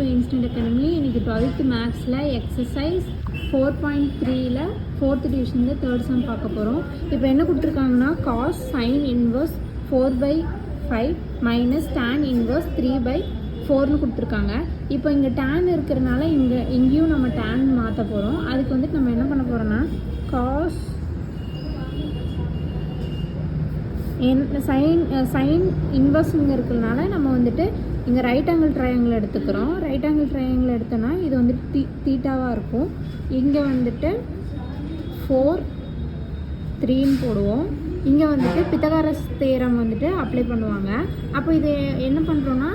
Instant economy இன்றைக்கி 12th மேக்ஸில் exercise 4.3ல் 4th டிவிஷனில் தேர்ட் சம் பார்க்க போகிறோம். இப்போ என்ன கொடுத்துருக்காங்கன்னா cos sine inverse 4/5 minus tan inverse 3/4னு கொடுத்துருக்காங்க. இப்போ இங்கே tan இருக்கிறனால இங்கேயும் நம்ம tan மாற்ற போகிறோம். அதுக்கு வந்துட்டு நம்ம என்ன பண்ண போகிறோன்னா காஸ் சைன் இன்வர்ஸ் இங்கே இருக்கிறதுனால நம்ம வந்துட்டு இங்கே ரைட் ஆங்கிள் ட்ரையாங்கிள் எடுத்துக்கிறோம். ரைட் ஆங்கிள் ட்ரையாங்கிள் எடுத்தோன்னா இது வந்துட்டு தீட்டாவாக இருக்கும். இங்கே வந்துட்டு 4/3ன்னு போடுவோம். இங்கே வந்துட்டு பித்தகாரஸ் தேரம் வந்துட்டு அப்ளை பண்ணுவாங்க. அப்போ இது என்ன பண்ணுறோன்னா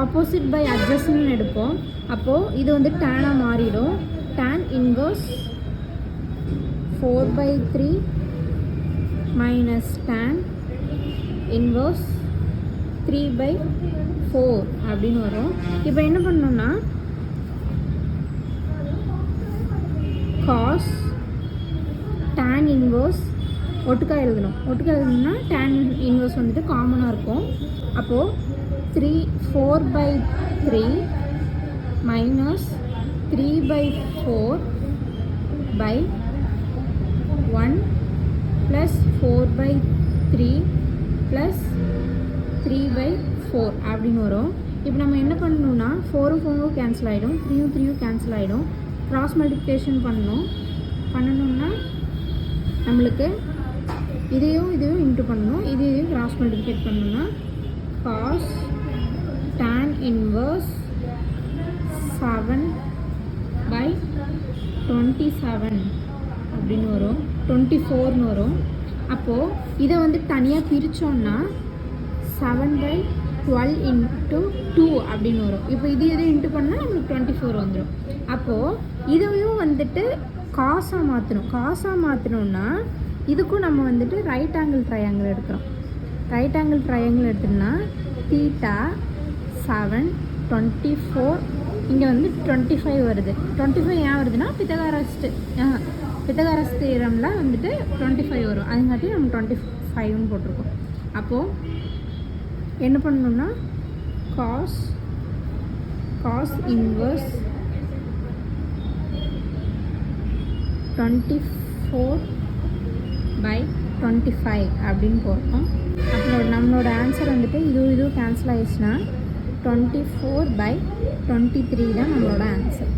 ஆப்போசிட் பை அட்ஜஸ்ட்னு எடுப்போம். அப்போது இது வந்து டேனாக மாறிடும். tan inverse 4/3 minus tan inverse 3/4 அப்படின்னு வரும். இப்போ என்ன பண்ணணும்னா காஸ் tan இன்வர்ஸ் ஒட்டுக்கா எழுதணும். எழுதணும்னா tan இன்வர்ஸ் வந்துட்டு காமனாக இருக்கும். அப்போது 4/3 மைனஸ் 3/4/1 ப்ளஸ் 4/3 ப்ளஸ் 3/4 அப்படின்னு வரும். இப்போ நம்ம என்ன பண்ணணும்னா 4ம் 4ம் கேன்சல் ஆகிடும், 3ம் 3ம் கேன்சல் ஆகிடும். க்ராஸ் மல்டிப்ளிகேஷன் பண்ணணும்னா நம்மளுக்கு இதையும் இன்ட்டு பண்ணணும். இதையும் க்ராஸ் மல்டிப்ளிகேட் பண்ணணும்னா காஸ் tan இன்வர்ஸ் 7/27 அப்படின்னு வரும், 24ன்னு வரும். அப்போது இதை வந்து தனியாக பிரித்தோன்னா 7/12 × 2 அப்படின்னு வரும். இப்போ இது இன்ட்டு பண்ணால் நம்மளுக்கு 24 வந்துடும். அப்போது இதையும் வந்துட்டு காசாக மாற்றணும்னா இதுக்கும் நம்ம வந்துட்டு ரைட் ஆங்கிள் ட்ரையாங்கிள் எடுக்கிறோம். ரைட் ஆங்கிள் ட்ரையாங்கிள் எடுத்தோம்னா தீட்டா 7 24 இங்கே வந்து 25 வருது. 25 ஏன் வருதுன்னா பித்தகாரஸ் தியரமில் வந்துட்டு 25 வரும். அதுங்காட்டி நம்ம 25ன்னு போட்டிருக்கோம். அப்போது என்ன பண்ணணும்னா காஸ் இன்வர்ஸ் 24/25 அப்படின்னு போடுறோம். அப்புறம் நம்மளோட ஆன்சர் வந்துட்டு இதுவும் கேன்சல் ஆகிடுச்சுன்னா 24/23 தான் நம்மளோட ஆன்சர்.